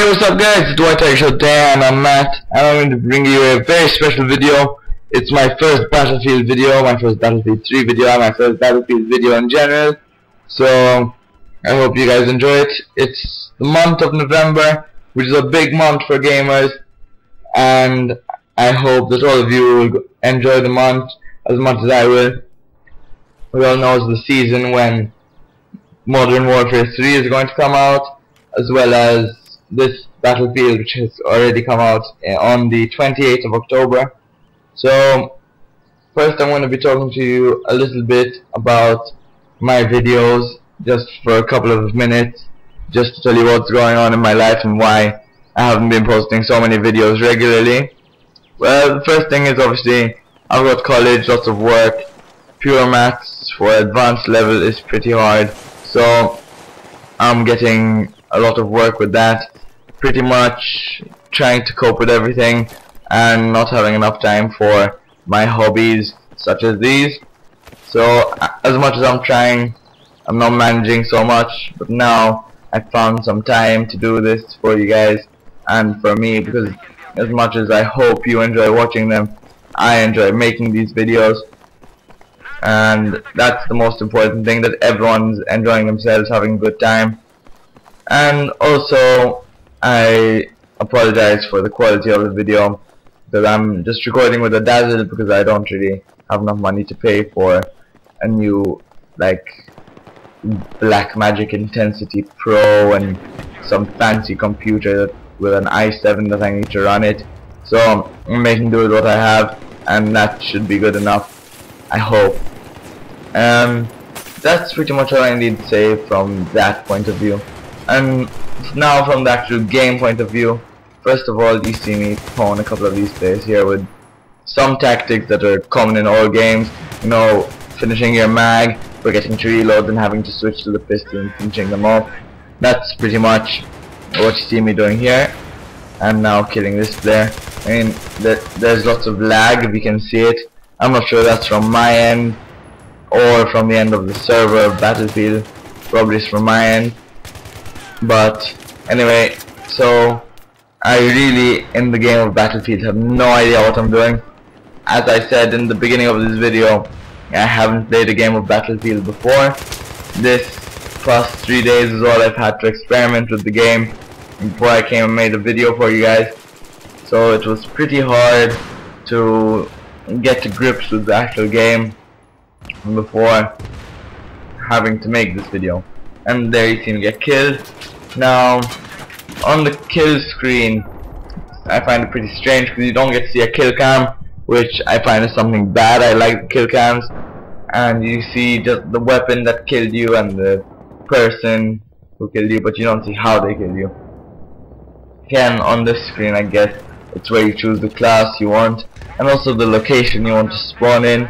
Hey, what's up guys, it's Dwight Show today and I'm Matt and I'm going to bring you a very special video. It's my first Battlefield video, my first Battlefield 3 video, and my first Battlefield video in general. So, I hope you guys enjoy it. It's the month of November, which is a big month for gamers, and I hope that all of you will enjoy the month as much as I will. We all know it's the season when Modern Warfare 3 is going to come out, as well as this Battlefield, which has already come out on the 28th of October. So first I'm going to be talking to you a little bit about my videos, just for a couple of minutes, just to tell you what's going on in my life and why I haven't been posting so many videos regularly. Well, the first thing is obviously I've got college, lots of work. Pure maths for advanced level is pretty hard, so I'm getting a lot of work with that, pretty much trying to cope with everything and not having enough time for my hobbies such as these. So as much as I'm trying, I'm not managing so much, but now I found some time to do this for you guys and for me, because as much as I hope you enjoy watching them, I enjoy making these videos, and that's the most important thing, that everyone's enjoying themselves, having a good time. And also, I apologize for the quality of the video, because I'm just recording with a Dazzle, because I don't really have enough money to pay for a new like Blackmagic Intensity Pro and some fancy computer with an i7 that I need to run it. So I'm making do with what I have, and that should be good enough, I hope. That's pretty much all I need to say from that point of view. And now from the actual game point of view, first of all, you see me pawn a couple of these players here with some tactics that are common in all games. You know, finishing your mag, forgetting to reload and having to switch to the pistol and finishing them off. That's pretty much what you see me doing here. I'm now killing this player. I mean, there's lots of lag if you can see it. I'm not sure that's from my end or from the end of the server of Battlefield. Probably it's from my end. But anyway, so I really, in the game of Battlefield, have no idea what I'm doing. As I said in the beginning of this video, I haven't played a game of Battlefield before. This past 3 days is all I've had to experiment with the game before I came and made a video for you guys. So it was pretty hard to get to grips with the actual game before having to make this video. And there you see me get killed. Now, on the kill screen, I find it pretty strange because you don't get to see a kill cam, which I find is something bad. I like the kill cams, and you see just the weapon that killed you and the person who killed you, but you don't see how they killed you. Again, on this screen, I guess it's where you choose the class you want and also the location you want to spawn in.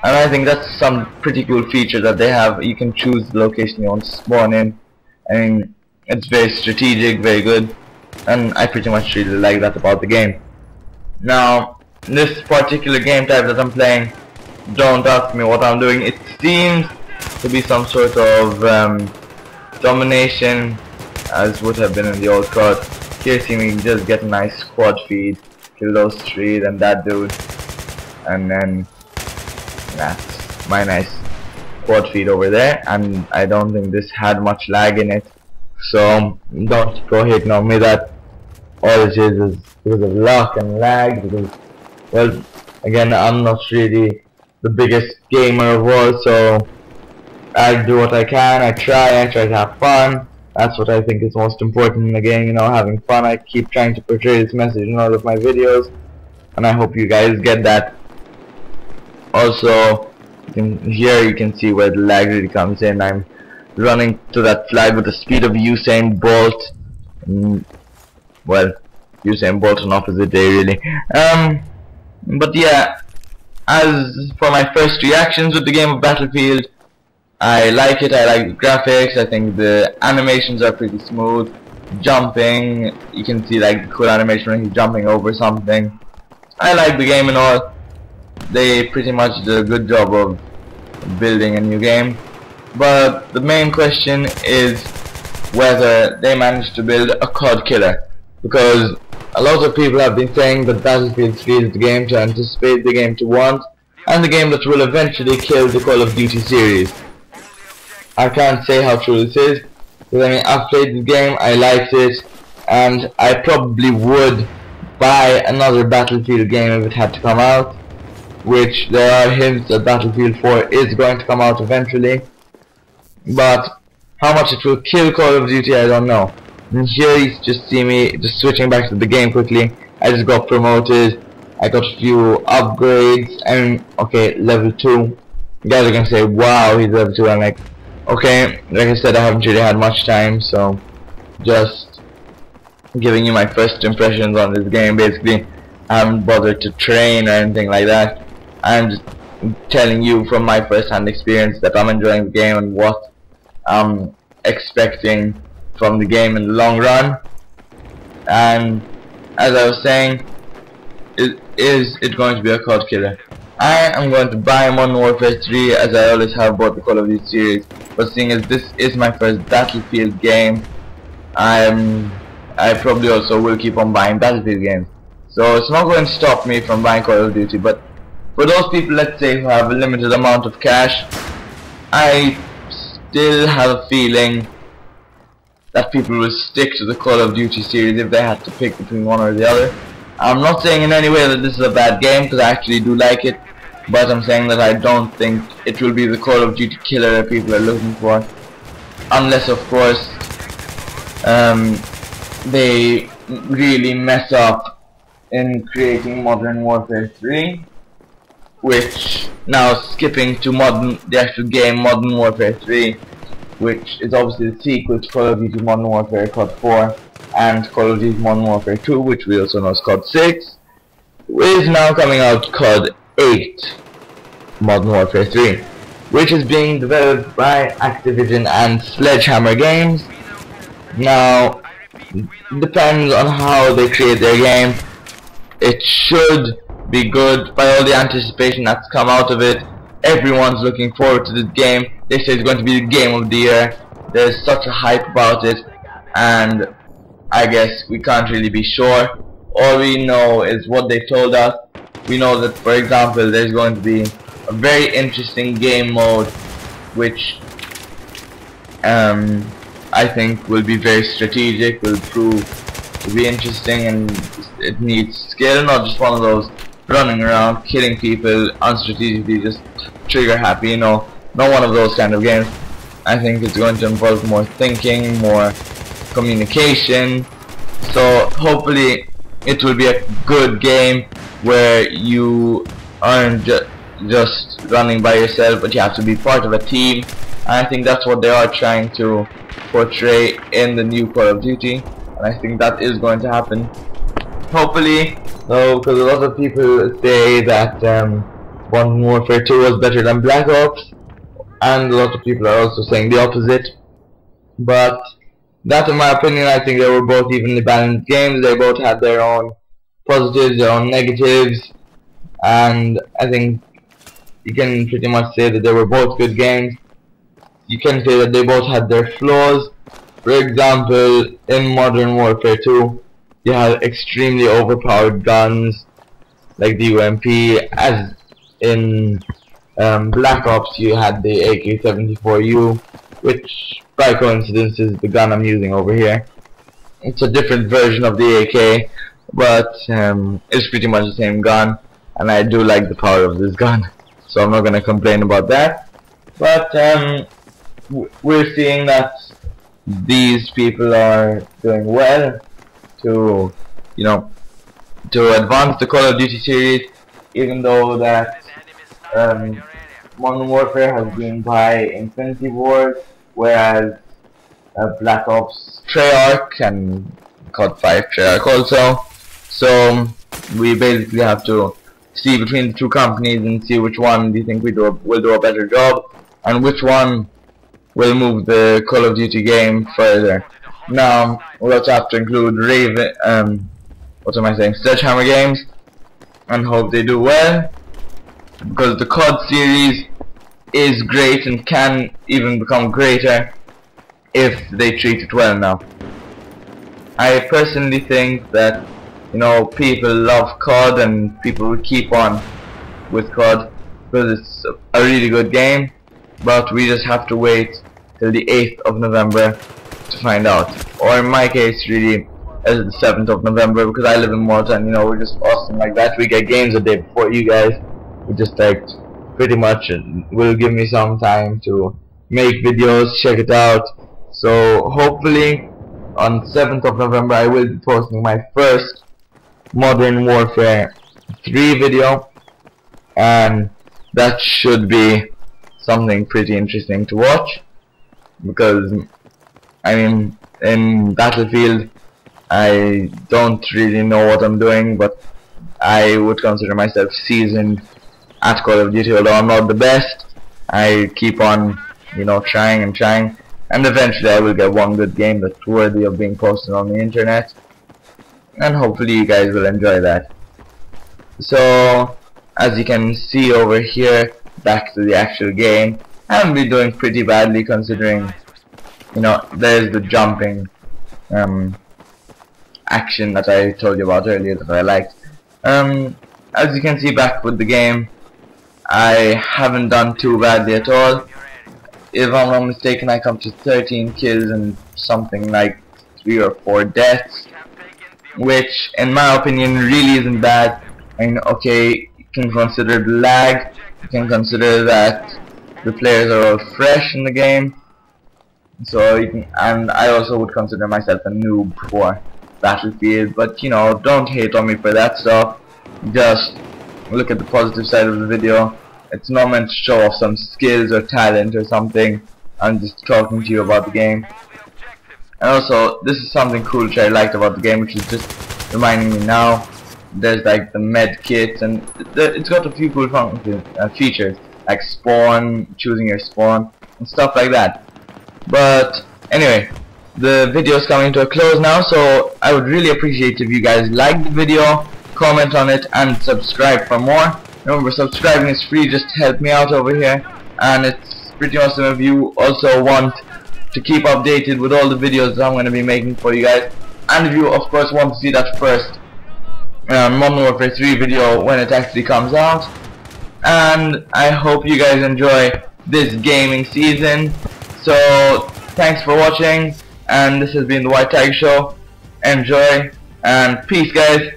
And I think that's some pretty cool feature that they have. You can choose the location you want to spawn in. I mean, it's very strategic, very good, and I pretty much really like that about the game. Now, this particular game type that I'm playing, don't ask me what I'm doing. It seems to be some sort of domination, as would have been in the old COD. Here see me just get a nice squad feed, kill those three, then that dude, and then that's my nice quad feed over there. And I don't think this had much lag in it, so don't go hating on me that all it is because of luck and lag, because, well, again, I'm not really the biggest gamer of all, so I do what I can. I try to have fun. That's what I think is most important in the game, you know, having fun. I keep trying to portray this message in all of my videos, and I hope you guys get that. Also, here you can see where the lag really comes in. I'm running to that flag with the speed of Usain Bolt. Well, Usain Bolt on opposite day, really. But yeah, as for my first reactions with the game of Battlefield, I like it. I like the graphics. I think the animations are pretty smooth. Jumping, you can see like the cool animation when he's jumping over something. I like the game and all. They pretty much did a good job of building a new game. But the main question is, whether they managed to build a COD killer, because a lot of people have been saying that Battlefield 3 is the game to anticipate, the game to want, and the game that will eventually kill the Call of Duty series. I can't say how true this is, because I mean, I've played the game, I liked it, and I probably would buy another Battlefield game if it had to come out, which there are hints that Battlefield 4 is going to come out eventually, but how much it will kill Call of Duty, I don't know. And here you just see me just switching back to the game quickly. I just got promoted, I got a few upgrades, and okay, level 2. You guys are gonna say, wow, he's level 2. I'm like, okay, like I said, I haven't really had much time, so just giving you my first impressions on this game. Basically, I haven't bothered to train or anything like that. I'm just telling you from my first-hand experience that I'm enjoying the game and what I'm expecting from the game in the long run. And as I was saying, is it going to be a COD killer? I am going to buy Modern Warfare 3 as I always have bought the Call of Duty series, but seeing as this is my first Battlefield game, I probably also will keep on buying Battlefield games. So it's not going to stop me from buying Call of Duty, but for those people, let's say, who have a limited amount of cash, I still have a feeling that people will stick to the Call of Duty series if they had to pick between one or the other. I'm not saying in any way that this is a bad game, because I actually do like it, but I'm saying that I don't think it will be the Call of Duty killer that people are looking for, unless of course they really mess up in creating Modern Warfare 3, which, now skipping to the actual game Modern Warfare 3, which is obviously the sequel to Call of Duty Modern Warfare COD 4 and Call of Duty Modern Warfare 2, which we also know as COD 6, is now coming out COD 8 Modern Warfare 3, which is being developed by Activision and Sledgehammer Games. Now, depends on how they create their game. It should be good. By all the anticipation that's come out of it, everyone's looking forward to this game. They say it's going to be the game of the year. There's such a hype about it, and I guess we can't really be sure. All we know is what they told us. We know that, for example, there's going to be a very interesting game mode, which I think will be very strategic, will prove to be interesting, and it needs skill, not just one of those running around killing people unstrategically, just trigger happy, you know, not one of those kind of games. I think it's going to involve more thinking, more communication, so hopefully it will be a good game where you aren't just running by yourself, but you have to be part of a team. And I think that's what they are trying to portray in the new Call of Duty, and I think that is going to happen, hopefully. So, because a lot of people say that Modern Warfare 2 was better than Black Ops, and a lot of people are also saying the opposite, but that, in my opinion, I think they were both evenly balanced games. They both had their own positives, their own negatives, and I think you can pretty much say that they were both good games. You can say that they both had their flaws. For example, in Modern Warfare 2, you have extremely overpowered guns like the UMP, as in Black Ops you had the AK-74U, which by coincidence is the gun I'm using over here. It's a different version of the AK, but it's pretty much the same gun, and I do like the power of this gun, so I'm not gonna complain about that. But we're seeing that these people are doing well to, you know, to advance the Call of Duty series, even though that Modern Warfare has been by Infinity Ward, whereas Black Ops Treyarch and COD 5 Treyarch also. So we basically have to see between the two companies and see which one do you think will do a better job, and which one will move the Call of Duty game further. Now we'll also have to include Sledgehammer Games, and hope they do well, because the COD series is great and can even become greater if they treat it well enough. I personally think that, you know, people love COD and people will keep on with COD because it's a really good game, but we just have to wait till the 8th of November to find out. Or in my case, really, as the 7th of November, because I live in Malta and, you know, we're just awesome like that. We get games a day before you guys. We just like pretty much will give me some time to make videos, check it out. So hopefully on 7th of November I will be posting my first Modern Warfare 3 video, and that should be something pretty interesting to watch, because I mean, in Battlefield I don't really know what I'm doing, but I would consider myself seasoned at Call of Duty. Although I'm not the best, I keep on, you know, trying and trying, and eventually I will get one good game that's worthy of being posted on the internet, and hopefully you guys will enjoy that. So as you can see over here, back to the actual game, I haven't been doing pretty badly considering, you know, there's the jumping action that I told you about earlier that I liked. As you can see back with the game, I haven't done too badly at all. If I'm not mistaken, I come to 13 kills and something like 3 or 4 deaths, which in my opinion really isn't bad. I mean, okay, you can consider the lag, you can consider that the players are all fresh in the game, so you can, and I also would consider myself a noob for Battlefield, but you know, don't hate on me for that stuff. Just look at the positive side of the video. It's not meant to show off some skills or talent or something. I'm just talking to you about the game. And also, this is something cool which I liked about the game, which is just reminding me now. There's like the med kits, and it's got a few cool features like spawn, choosing your spawn, and stuff like that. But anyway, the video is coming to a close now, so I would really appreciate if you guys like the video, comment on it, and subscribe for more. Remember, subscribing is free, just to help me out over here, and it's pretty awesome if you also want to keep updated with all the videos that I'm going to be making for you guys, and if you of course want to see that first Modern Warfare 3 video when it actually comes out. And I hope you guys enjoy this gaming season. So thanks for watching, and this has been the White Tiger Show. Enjoy and peace, guys.